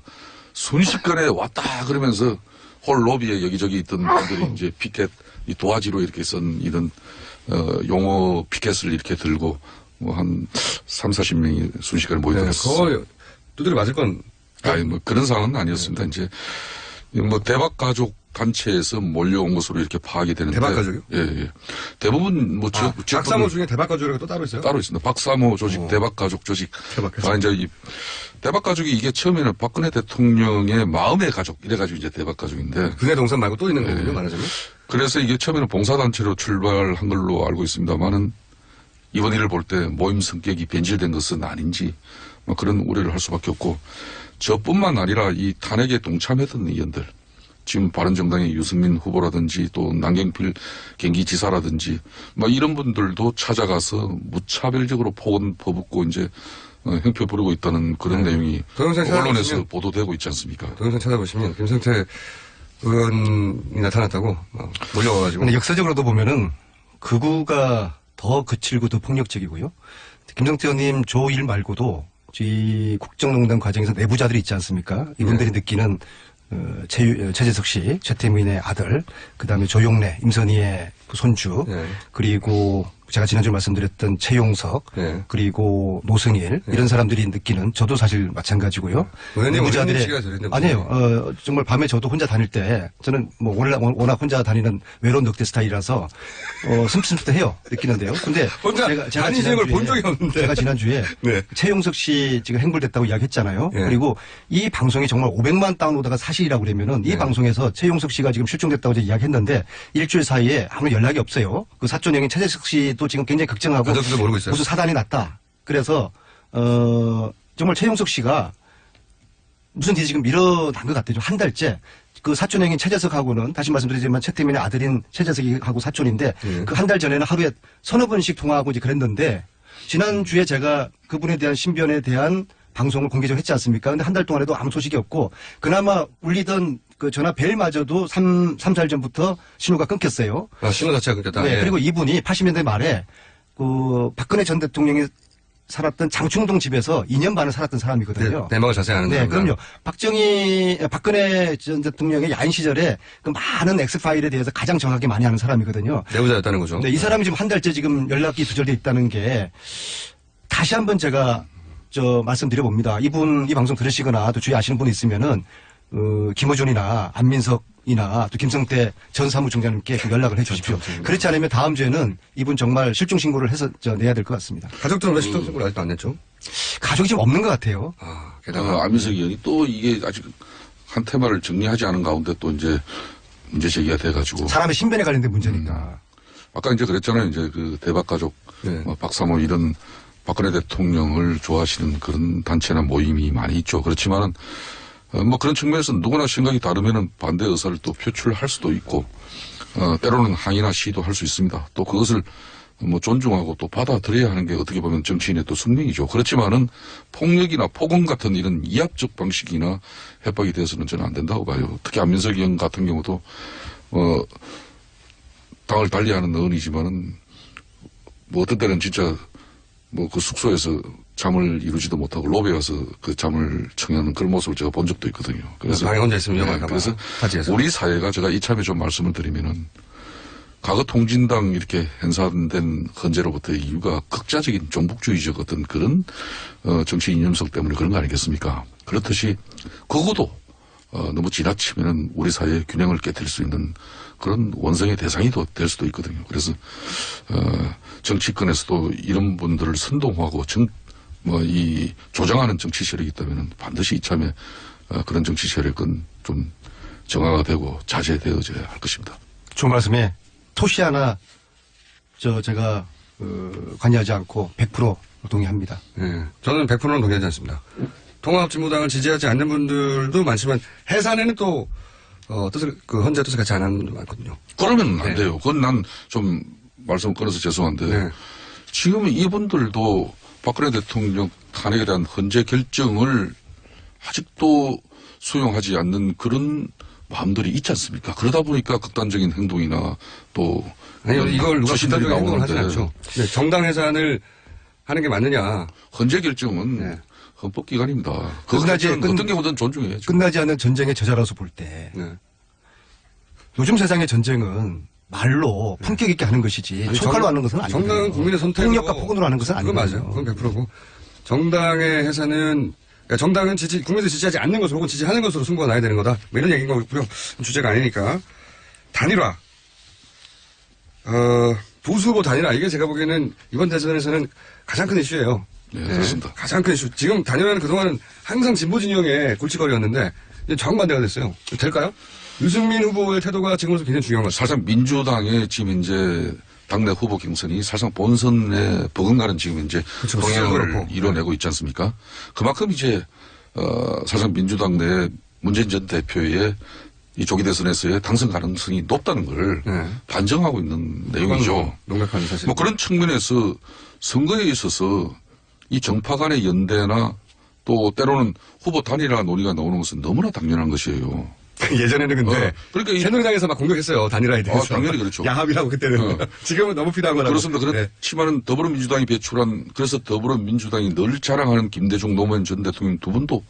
순식간에 왔다 그러면서 홀 로비에 여기저기 있던 분들이 이제 피켓 이 도화지로 이렇게 이런 용어 피켓을 이렇게 들고 한 30-40명이 순식간에 모여들었어요. 그거 두드려 맞을 건 아니 그런 상황은 아니었습니다. 이제 대박 가족 단체에서 몰려온 것으로 이렇게 파악이 되는데 대박 가족이요? 예. 대부분 박사모 중에 대박 가족이라고 또 따로 있어요? 따로 있습니다. 박사모 조직, 대박 가족 조직. 이제 대박 가족이 이게 처음에는 박근혜 대통령의 마음의 가족 이래가지고 이제 대박 가족인데 그네 동산 말고 또 있는 거군요, 말하자면. 그래서 이게 처음에는 봉사단체로 출발한 걸로 알고 있습니다만은 이번 일을 볼 때 모임 성격이 변질된 것은 아닌지 그런 우려를 할 수밖에 없고 저뿐만 아니라 이 탄핵에 동참했던 의원들 지금 바른정당의 유승민 후보라든지 또 남경필 경기지사라든지 이런 분들도 찾아가서 무차별적으로 폭언 퍼붓고 이제 형표 부르고 있다는 그런 내용이 언론에서 보도되고 있지 않습니까? 동영상 찾아보시면 김성태 의원이 나타났다고 몰려와가지고. 근데 역사적으로도 보면은 극우가 더 거칠고 더 폭력적이고요. 김성태 의원님 조1 말고도 이 국정농단 과정에서 내부자들이 있지 않습니까? 이분들이 느끼는 최재석 씨, 최태민의 아들, 그 다음에 조용래, 임선희의 손주, 그리고 제가 지난주에 말씀드렸던 최용석 네. 그리고 노승일 이런 사람들이 느끼는 저도 사실 마찬가지고요. 의원님 내부자들의 씨가 저랬는데 아니에요. 정말 밤에 저도 혼자 다닐 때 저는 뭐 워낙 혼자 다니는 외로운 늑대 스타일이라서 슴슴해요 느끼는데요. 근데 혼자 다니시는 걸 본 적이 없는데 제가 지난주에 네. 최용석 씨 지금 행불됐다고 이야기했잖아요. 네. 그리고 이 방송이 정말 500만 다운로드가 사실이라고 그러면은 이 방송에서 최용석 씨가 지금 실종됐다고 제가 이야기했는데 일주일 사이에 아무 연락이 없어요. 그 사촌 형인 최재석 씨도 지금 굉장히 걱정하고 가족들도 모르고 있어요. 무슨 사단이 났다. 그래서 정말 최용석 씨가 무슨 일이 지금 일어난 것 같아요. 한 달째. 그 사촌 형인 최재석하고는 다시 말씀드리지만 최태민의 아들인 최재석이하고 사촌인데 그 한 달 전에는 하루에 서너 번씩 통화하고 이제 그랬는데 지난주에 제가 그분에 대한 신변에 대한 방송을 공개적으로 했지 않습니까? 근데 한 달 동안에도 아무 소식이 없고 그나마 울리던 그 전화 벨마저도 3-4일 전부터 신호가 끊겼어요. 아, 신호 자체가 끊겼다. 네, 예. 그리고 이분이 80년대 말에 그 박근혜 전 대통령이 살았던 장충동 집에서 2년 반을 살았던 사람이거든요. 내막을 자세히 아는 네, 사람이다. 그럼요. 박근혜 전 대통령의 야인 시절에 그 많은 엑스파일에 대해서 가장 정확하게 많이 아는 사람이거든요. 내부자였다는 거죠. 네, 이 사람이 지금 한 달째 지금 연락이 두절돼 있다는 게 다시 한번 제가 말씀드려봅니다. 이 방송 들으시거나 또 주위에 아시는 분이 있으면은 김어준이나 안민석이나 또 김성태 전 사무총장님께 좀 연락을 해 주십시오. 그렇지 않으면 다음 주에는 이분 정말 실종 신고를 해서 내야 될 것 같습니다. 가족들은 왜 실종 신고를 아직도 안 냈죠? 가족이 지금 없는 것 같아요. 게다가 안민석 의원이 또 이게 아직 한 테마를 정리하지 않은 가운데 또 이제 문제 제기가 돼가지고 사람의 신변에 관련된 문제니까. 아까 이제 그랬잖아요. 이제 그 대박가족, 박사모 이런 박근혜 대통령을 좋아하시는 그런 단체나 모임이 많이 있죠. 그렇지만은 뭐 그런 측면에서 누구나 생각이 다르면은 반대 의사를 또 표출할 수도 있고, 때로는 항의나 시도 할 수 있습니다. 또 그것을 뭐 존중하고 또 받아들여야 하는 게 어떻게 보면 정치인의 또 숙명이죠. 그렇지만은 폭력이나 폭언 같은 이런 이합적 방식이나 협박이 돼서는 저는 안 된다고 봐요. 특히 안민석 의원 같은 경우도 당을 달리하는 의원이지만은 뭐 어떤 때는 진짜 뭐 그 숙소에서 잠을 이루지도 못하고 로비에 와서 그 잠을 청하는 그런 모습을 제가 본 적도 있거든요. 그래서 방에 혼자 있으면 위험할까 봐. 그래서 타지에서. 우리 사회가 제가 이참에 좀 말씀을 드리면은 과거 통진당 이렇게 hen사된 헌재로부터의 이유가 극자적인 종북주의적 어떤 그런 정치 이념성 때문에 그런 거 아니겠습니까? 그렇듯이 그것도 너무 지나치면은 우리 사회의 균형을 깨뜨릴 수 있는 그런 원성의 대상이 될 수도 있거든요. 그래서 정치권에서도 이런 분들을 선동하고 이 조장하는 정치 세력이 있다면 반드시 이참에 그런 정치 세력은 좀 정화가 되고 자제되어져야 할 것입니다. 좋은 말씀에 토시 하나 제가 관여하지 않고 100% 동의합니다. 네, 저는 100%는 동의하지 않습니다. 통합진보당을 지지하지 않는 분들도 많지만 해산에는 또 헌재 뜻을 같이 안 하는 분도 많거든요. 그러면 안 돼요. 그건 난 좀 말씀 끊어서 죄송한데 지금 이분들도 박근혜 대통령 탄핵에 대한 헌재 결정을 아직도 수용하지 않는 그런 마음들이 있지 않습니까? 그러다 보니까 극단적인 행동이나 또 이걸 누가 처신들이 극단적인 행동을 하지 나오는데 않죠. 네, 정당 해산을 하는 게 맞느냐? 헌재 결정은 헌법기관입니다. 그 어떤 경우든 존중해야죠. 끝나지 않는 전쟁의 저자라서 볼 때 요즘 세상의 전쟁은 말로 품격 있게 하는 것이지 총칼로 하는 것은 아니에요. 정당은 국민의 선택으로 폭력과 폭언으로 하는 것은 아니에요. 그건 맞아요. 그건 100%고 정당의 해산은 정당은 국민들이 지지하지 않는 것으로 혹은 지지하는 것으로 승부가 나야 되는 거다. 뭐 이런 얘기인 거고요. 주제가 아니니까. 단일화. 보수 후보 단일화. 이게 제가 보기에는 이번 대선에서는 가장 큰 이슈예요. 네, 그렇습니다. 가장 큰 이슈. 지금 단일화는 그동안은 항상 진보 진영의 골칫거리였는데 이제 정반대가 됐어요. 될까요? 유승민 후보의 태도가 지금으로서 굉장히 중요한 것 같아요. 사실상 민주당의 지금 현재 당내 후보 경선이 사실상 본선에 버금가는 지금 현재 동향을 이뤄내고 있지 않습니까? 그만큼 이제 사실상 민주당 내 문재인 전 대표의 이 조기 대선에서의 당선 가능성이 높다는 걸 반증하고 있는 내용이죠. 명백한 사실. 뭐 그런 측면에서 선거에 있어서 이 정파 간의 연대나 또 때로는 후보 단일화 논의가 나오는 것은 너무나 당연한 것이에요. 예전에는 근데 그러니까 새누리당에서 막 공격했어요. 단일화에 대해서. 당연히 그렇죠. 야합이라고 그때는. 지금은 너무 피다한 거라고. 그렇습니다. 그렇지만은 더불어민주당이 배출한 그래서 더불어민주당이 늘 자랑하는 김대중 노무현 전 대통령 두 분도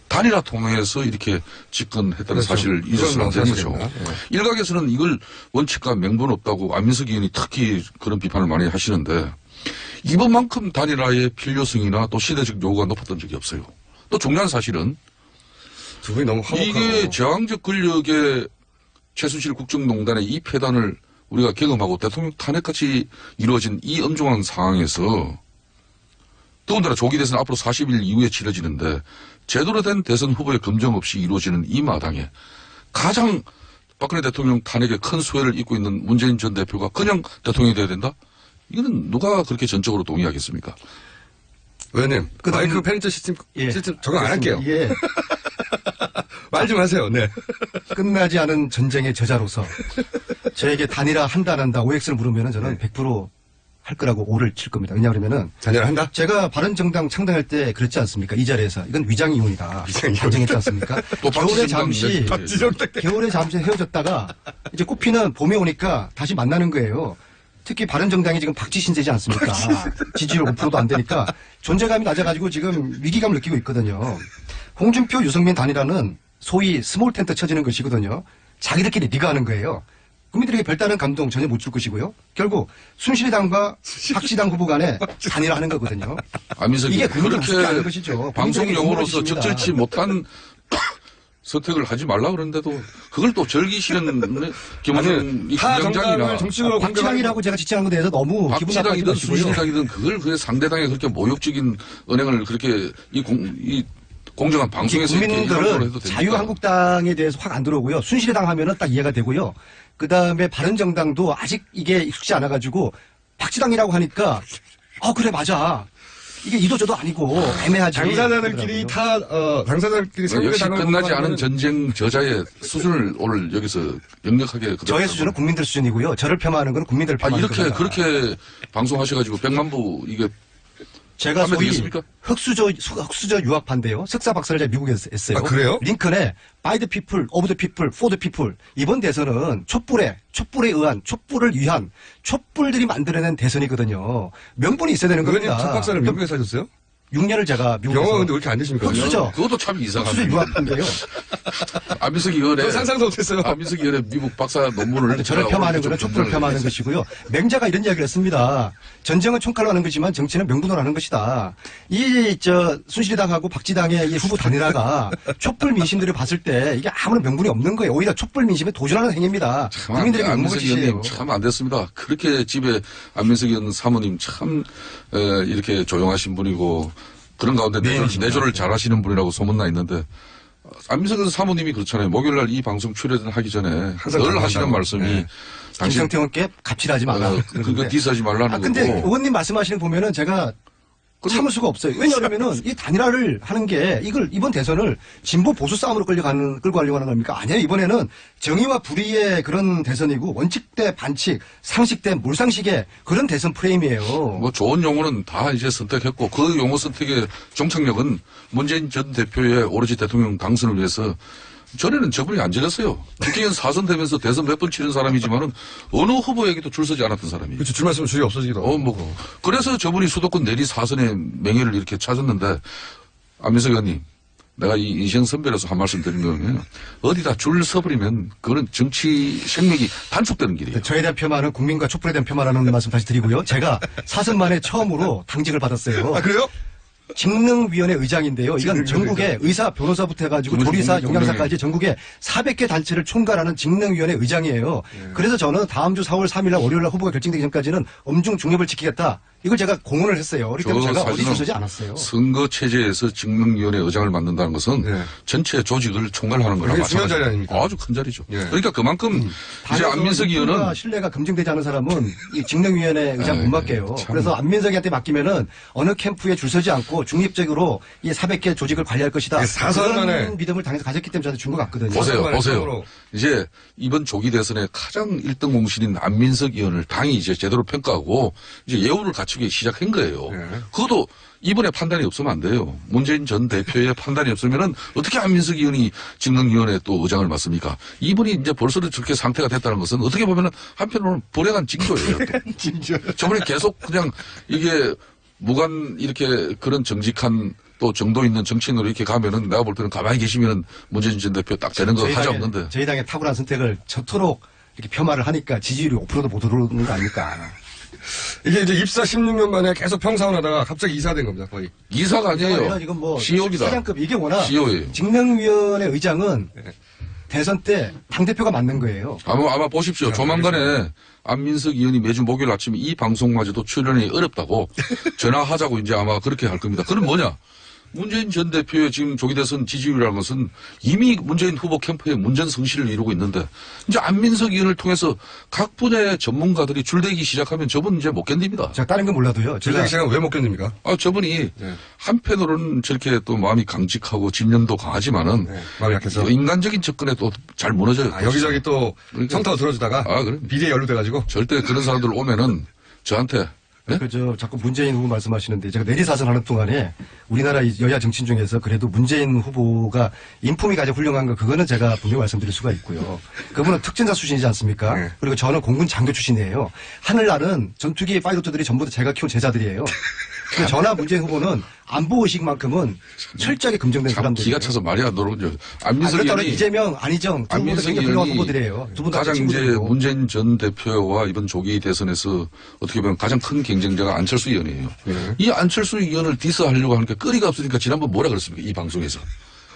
단일화 통해서 이렇게 집권했다는 그렇죠. 사실을 잊어서는 안 되는 거죠. 사실입니다. 예. 일각에서는 이걸 원칙과 명분 없다고 안민석 의원이 특히 그런 비판을 많이 하시는데 이번만큼 단일화의 필요성이나 또 시대적 요구가 높았던 적이 없어요. 또 중요한 사실은 두 분이 너무 화목하고. 이게 저항적 권력의 최순실 국정농단의 이 폐단을 우리가 경험하고 대통령 탄핵까지 이루어진 이 엄중한 상황에서 더군다나 조기 대선 앞으로 40일 이후에 치러지는데 제대로 된 대선 후보의 검증 없이 이루어지는 이 마당에 가장 박근혜 대통령 탄핵에 큰 수혜를 입고 있는 문재인 전 대표가 그냥 대통령이 돼야 된다? 이거는 누가 그렇게 전적으로 동의하겠습니까? 의원님, 마이크 페인트 시스템 적용 안 할게요. 예. 말 좀 하세요. 네. 끝나지 않은 전쟁의 저자로서 저에게 단일화 한다 안 한다 OX를 물으면은 저는 100% 할 거라고 오를 칠 겁니다. 왜냐하면은 단일화 한다? 제가 바른정당 창당할 때 그랬지 않습니까? 이 자리에서 이건 위장이혼이다. 반증했지 않습니까? 또 겨울에 잠시 박지정 헤어졌다가 이제 꽃피는 봄에 오니까 다시 만나는 거예요. 특히 바른정당이 지금 박쥐 신세지 않습니까? 지지율 5%도 안 되니까 존재감이 낮아가지고 지금 위기감을 느끼고 있거든요. 홍준표, 유승민 단일화는 소위 스몰 텐트 쳐지는 것이거든요. 자기들끼리 리그하는 거예요. 국민들에게 별다른 감동 전혀 못 줄 것이고요. 결국 순실이당과 박지당 후보 간에 단일화하는 거거든요. 안민석이 이게 국민들 우습게 하는 그렇게 것이죠. 방송 용어로서 국민들에게 적절치 못한 선택을 하지 말라 그러는데도 그걸 또 즐기시는 김원중 이 김영장이나 박지당이라고 제가 지칭한 것에 대해서 너무 기분 나빠하지 박지당이든 마시고요. 순실당이든 그걸 그 상대당에 그렇게 모욕적인 언행을 그렇게 이 공정한 방송에서 이렇게 일방적으로 국민들은 해도 됩니까? 자유한국당에 대해서 확 안 들어오고요. 순실이당 하면은 딱 이해가 되고요. 그 다음에 바른정당도 아직 이게 익숙지 않아가지고 박지당이라고 하니까 그래 맞아. 이게 이도저도 아니고 애매하지. 당사자들끼리 당사자들끼리 역시 상대당을 끝나지 공부하면은- 않은 전쟁 저자의 수준을 오늘 여기서 명력하게 저의 수준은 국민들 수준이고요. 저를 폄하하는 건 국민들을 폄하하는 이렇게 겁니다. 그렇게 방송하셔가지고 100만 부 이게 제가 하면 소위 되겠습니까? 흑수저 유학 반대요. 석사 박사를 제가 미국에서 했어요. 아, 그래요? 링컨에 by the people, of the people, for the people. 이번 대선은 촛불에 의한, 촛불을 위한 촛불들이 만들어낸 대선이거든요. 명분이 있어야 되는 의원님 겁니다. 첫 박사를 미국에서 하셨어요? 6년을 제가 미국에서. 영어가 근데 왜 이렇게 안 되십니까? 흑수저. 그것도 참 이상하네. 흑수저 유학 반대요. 안민석 의원의 상상도 못했어요. 안민석 의원의 미국 박사 논문을 저를 폄하하는 거는 촛불을 폄하하는 것이고요. 맹자가 이런 이야기를 했습니다. 전쟁은 총칼로 하는 거지만 정치는 명분으로 하는 것이다. 순실이당하고 박지당의 이 후보 단일화가 촛불 민심들이 봤을 때 이게 아무런 명분이 없는 거예요. 오히려 촛불 민심에 도전하는 행위입니다. 국민들에게 안민석 욕먹으시세요. 의원님 참 안 됐습니다. 그렇게 집에 안민석 의원 사모님 참 이렇게 조용하신 분이고 그런 가운데 내조를 잘하시는 분이라고 소문나 있는데 안민석 의원 사모님이 그렇잖아요. 목요일날 이 방송 출연하기 전에 늘 하시는 말씀이 네. 김성태 의원께 갑질하지 말라. 그거 디스하지 말라는 근데 거고. 의원님 말씀하시는 거 보면은 제가 참을 수가 없어요. 왜냐하면은 이 단일화를 하는 게 이번 대선을 진보 보수 싸움으로 끌고 가려고 하는 겁니까? 아니에요. 이번에는 정의와 불의의 그런 대선이고 원칙 대 반칙, 상식 대 몰상식의 그런 대선 프레임이에요. 뭐 좋은 용어는 다 이제 선택했고 그 용어 선택의 정착력은 문재인 전 대표의 오로지 대통령 당선을 위해서 전에는 저분이 안 지냈어요. 국회의원 4선 되면서 대선 몇 번 치른 사람이지만은 어느 후보에게도 줄 서지 않았던 사람이. 그렇죠. 줄 맞으면 줄이 없어지기도 하고. 그래서 저분이 수도권 내리 4선의 명예를 이렇게 찾았는데 안민석 의원님 내가 이 인생 선배로서 한 말씀 드린 거는 어디다 줄 서버리면 그거는 정치 생명이 단축되는 길이에요. 저에 대한 폄하는 국민과 촛불에 대한 폄하라는 말씀 다시 드리고요. 제가 4선 만에 처음으로 당직을 받았어요. 아, 그래요? 직능위원회 의장인데요. 이건 전국에 의사, 변호사부터 해가지고 조리사, 영양사까지 전국에 400개 단체를 총괄하는 직능위원회 의장이에요. 그래서 저는 다음 주 4월 3일 날 월요일 날 후보가 결정되기 전까지는 엄중 중립을 지키겠다. 이걸 제가 공언을 했어요. 그렇기 때문에 제가 어디 서지 않았어요. 선거 체제에서 직능위원회 의장을 맡는다는 것은 전체 조직을 총괄하는 거랑 중요한 자리 마찬가지입니다. 아닙니까? 아주 큰 자리죠. 그러니까 그만큼 이제 안민석 의원은 의원은 신뢰가 검증되지 않은 사람은 이 직능위원회 의장 못 맡겨요. 그래서 안민석이한테 맡기면은 어느 캠프에 줄 서지 않고 중립적으로 이 400개 조직을 관리할 것이다. 4선 만에 그런 믿음을 당에서 가졌기 때문에 저한테 준 것 같거든요. 보세요. 이제 이번 조기 대선의 가장 1등 공신인 안민석 의원을 당이 이제 제대로 평가하고 이제 예우를 갖추기 시작한 거예요. 그것도 이번에 판단이 없으면 안 돼요. 문재인 전 대표의 판단이 없으면은 어떻게 안민석 의원이 직능위원회 또 의장을 맡습니까? 이분이 이제 벌써 저렇게 상태가 됐다는 것은 어떻게 보면은 한편으로는 불행한 징조예요. 저번에 계속 그냥 이게 무관 이렇게 그런 정직한 또 정도 있는 정치인으로 이렇게 가면은 내가 볼 때는 가만히 계시면은 문재인 전 대표 딱 되는 거 하자 없는데. 저희 당의 탁월한 선택을 저토록 이렇게 폄하를 하니까 지지율이 5%도 못 오르는 거 아닙니까? 이게 이제 입사 16년 만에 계속 평사원하다가 갑자기 이사된 겁니다, 거의. 이사가 아니에요. 이건 뭐 CEO입니다. 사장급 이게 워낙 CEO예요. 직능위원회 의장은 대선 때 당대표가 맡는 거예요. 아마 보십시오. 조만간에 안민석 의원이 매주 목요일 아침에 이 방송마저도 출연이 어렵다고 전화하자고 이제 아마 그렇게 할 겁니다. 그럼 뭐냐? 문재인 전 대표의 지금 조기 대선 지지율이라는 것은 이미 문재인 후보 캠프의 문전성시를 이루고 있는데 이제 안민석 의원을 통해서 각 분야의 전문가들이 줄대기 시작하면 저분 이제 못 견딥니다. 제가 다른 건 몰라도요. 줄대기 시작하면 왜 못 견딥니까? 저분이 한편으로는 저렇게 또 마음이 강직하고 진념도 강하지만은 마음이 약해서 인간적인 접근에 또 잘 무너져요. 여기저기 또 그러니까. 청타고 들어주다가 그럼 비리에 연루돼가지고 절대 그런 사람들 오면은 저한테 자꾸 문재인 후보 말씀하시는데 제가 내리사선하는 동안에 우리나라 여야 정치인 중에서 그래도 문재인 후보가 인품이 가장 훌륭한 거 그거는 제가 분명히 말씀드릴 수가 있고요. 그분은 특전사 출신이지 않습니까? 네. 그리고 저는 공군 장교 출신이에요. 하늘나는 전투기 파이로트들이 전부 다 제가 키운 제자들이에요. 근데 저나 문재인 후보는 안보 의식만큼은 철저하게 검증된 사람들이에요. 기가 차서 말이 안 들어오죠. 안민석 그렇다면 의원이 이재명, 안희정 두 분도 굉장히 훌륭한 후보들이에요. 두 분 다 가장 이제 친구들이고. 문재인 전 대표와 이번 조기 대선에서 어떻게 보면 가장 큰 경쟁자가 안철수 의원이에요. 이 안철수 의원을 디스하려고 하는 게 거리가 없으니까 지난번 뭐라 그랬습니까? 이 방송에서.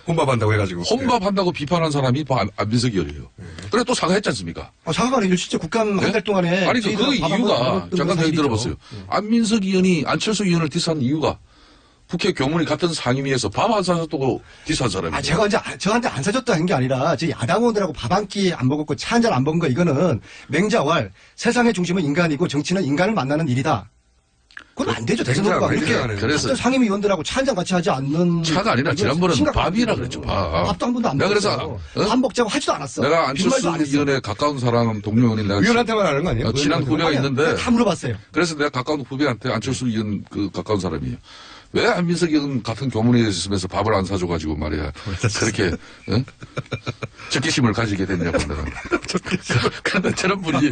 혼밥한다고 해가지고. 혼밥한다고 비판한 사람이 안민석 의원이에요. 그래 또 사과했지 않습니까? 사과가 아니죠. 실제 국감 한 달 동안에. 아니 그 이유가 잠깐 얘기 들어보세요. 안민석 의원이 안철수 의원을 디스한 이유가 국회 교문이 같은 상임위에서 밥 안 사줬다고 디스한 사람이에요. 제가 이제 저한테 안 사줬다 한 게 아니라 제 야당원들하고 밥 한 끼 안 먹었고 차 한 잔 안 먹은 거 이거는 맹자왈 세상의 중심은 인간이고 정치는 인간을 만나는 일이다. 그건 안 되죠. 대선 후보가 그렇게 그래서 상임위 의원들하고 차 한 잔 같이 하지 않는. 차가 아니라 지난번은 밥이라 그랬죠. 밥도 한 번도 안 내가 먹었어요. 그래서 밥 먹자고 하지도 않았어. 내가 안철수 의원에 가까운 사람 동료원이 내가 의원한테만 하는 거 아니에요? 친한 후배가 있는데 다 물어봤어요. 그래서 내가 가까운 후배한테 안철수 의원 그 가까운 사람이에요. 왜 안민석 의원 같은 교문에 있으면서 밥을 안 사줘가지고 말이야 그렇게 적개심을 가지게 됐냐고 내가. 그런데 저런 분이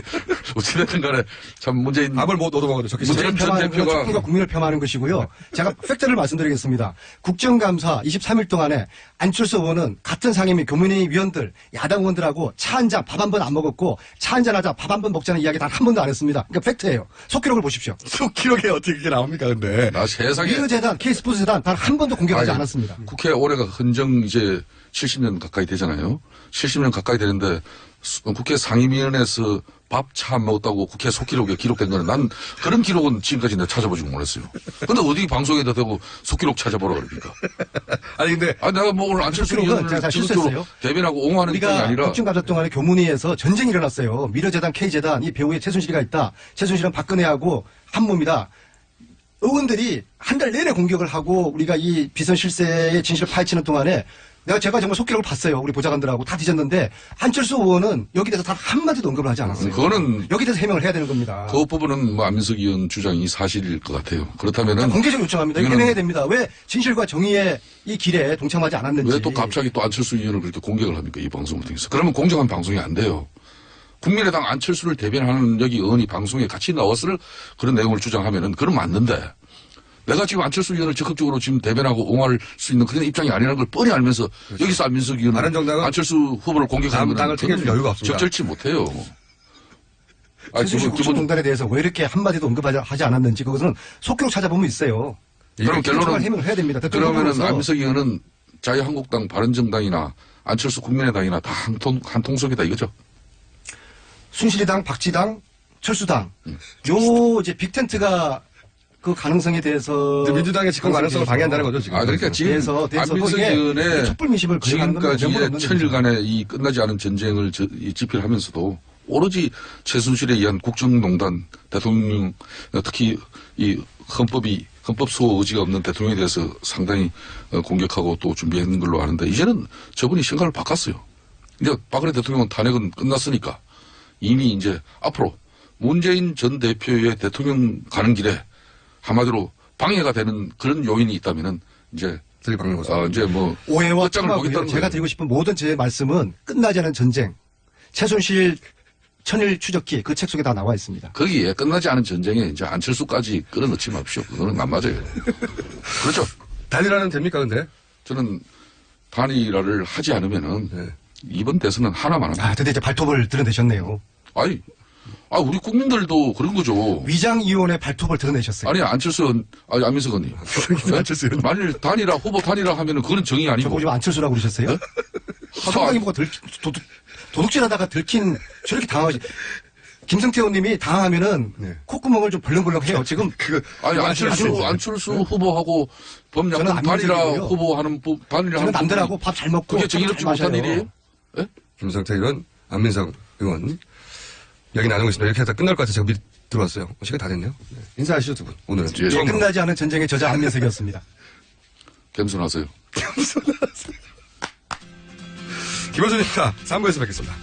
어찌됐든 간에 참 문재인 밥을 못 얻어먹어도 적개심. 문재인 전 대표가 정부가 국민을 폄하하는 것이고요. 제가 팩트를 말씀드리겠습니다. 국정감사 23일 동안에 안철수 의원은 같은 상임위 교문위 위원들 야당 의원들하고 차 한 잔 밥 한 번 안 먹었고 차 한 잔 하자 밥 한 번 먹자는 이야기 단 한 번도 안 했습니다. 그러니까 팩트예요. 속기록을 보십시오. 속기록에 어떻게 그게 나옵니까 근데. 나 세상에 미르재단 K스포츠재단 단 한 번도 공개하지 않았습니다. 국회 올해가 헌정 이제 70년 가까이 되잖아요. 70년 가까이 되는데 국회 상임위원회에서 밥 차 안 먹었다고 국회 속기록에 기록된 거는 난 그런 기록은 지금까지 내가 찾아보지 못했어요. 근데 어디 방송에다 대고 속기록 찾아보라 그럽니까? 아니 근데 내가 뭐 오늘 안철수 속기록은 의원을 제가 지속적으로 실수했어요. 대변하고 옹호하는 입장이 우리가 아니라 국정감사 동안에 교문위에서 전쟁이 일어났어요. 미르재단 K재단 이 배우에 최순실이가 있다. 최순실은 박근혜하고 한 몸이다. 의원들이 한 달 내내 공격을 하고 우리가 이 비선 실세의 진실을 파헤치는 동안에 제가 정말 속기록을 봤어요. 우리 보좌관들하고 다 뒤졌는데 안철수 의원은 여기 대해서 단 한마디도 언급을 하지 않았어요. 그거는 여기 대해서 해명을 해야 되는 겁니다. 그 부분은 뭐 안민석 의원 주장이 사실일 것 같아요. 그렇다면은 공개적으로 요청합니다. 이거는 해명해야 됩니다. 왜 진실과 정의의 이 길에 동참하지 않았는지. 왜 또 갑자기 또 안철수 의원을 그렇게 공격을 합니까? 이 방송을 통해서. 그러면 공정한 방송이 안 돼요. 국민의당 안철수를 대변하는 여기 의원이 방송에 같이 나왔을 그런 내용을 주장하면은 그건 맞는데 내가 지금 안철수 의원을 적극적으로 지금 대변하고 옹호할 수 있는 그런 입장이 아니라는 걸 뻔히 알면서 그렇죠. 여기서 안민석 의원은 바른정당은 안철수 후보를 공격하는 당을 챙겨줄 여유가 없습니다. 적절치 못해요. 최순실 국정농단에 대해서 왜 이렇게 한마디도 언급하지 않았는지 그것은 속기록 찾아보면 있어요. 그럼 결론은 해명을 해야 됩니다. 그러면은 안민석 의원은 자유한국당, 바른정당이나 안철수 국민의당이나 다 한 통속이다 이거죠. 순실이당, 박지당, 철수당 요 이제 빅텐트가 그 가능성에 대해서 민주당의 집권 가능성을 방해한다는 거죠 지금. 그러니까 지금 대해서 안민석 의원의 촛불민심을 지금까지의 천일간의 이 끝나지 않은 전쟁을 집필하면서도 오로지 최순실에 의한 국정농단 대통령 특히 이 헌법 수호 의지가 없는 대통령에 대해서 상당히 공격하고 또 준비했는 걸로 아는데 이제는 저분이 생각을 바꿨어요. 이제 박근혜 대통령 탄핵은 끝났으니까 이미 이제 앞으로 문재인 전 대표의 대통령 가는 길에 한마디로 방해가 되는 그런 요인이 있다면은 이제 이제 뭐 오해와 끝장을 보겠다는 제가 거예요. 드리고 싶은 모든 제 말씀은 끝나지 않은 전쟁 최순실 천일 추적기 그 책 속에 다 나와 있습니다. 거기에 끝나지 않은 전쟁에 이제 안철수까지 끌어넣지 마십시오. 그거는 안 맞아요. 그렇죠. 단일화는 됩니까, 근데? 저는 단일화를 하지 않으면은 네. 이번 대선은 하나만 합니다. 아, 근데 이제 발톱을 드러내셨네요. 우리 국민들도 그런 거죠. 위장위원회 발톱을 드러내셨어요. 아니, 안민석 의원님. 안철수 의원. 만일 후보 단일화 하면은 그건 정의 아니고. 저보고 지금 안철수라고 그러셨어요? 네? 상당히 뭐가 도둑질하다가 들킨 저렇게 당하지. 김성태 의원님이 당하면은 콧구멍을 좀 벌렁벌렁해요. 지금 안철수 후보하고 범야권 단일화 후보하는 저는 남들하고 밥 잘 먹고 그게 정의롭지 못한 일이에요? 예? 김성태 의원, 안민석 의원. 여기 나누고 있습니다. 이렇게 하다 끝날 것 같아서 제가 미리 들어왔어요. 시간 다 됐네요. 네. 인사하시죠, 두 분. 오늘은. 끝나지 않은 전쟁의 저자 안민석이었습니다. 겸손하세요. 김호준입니다. 3부에서 뵙겠습니다.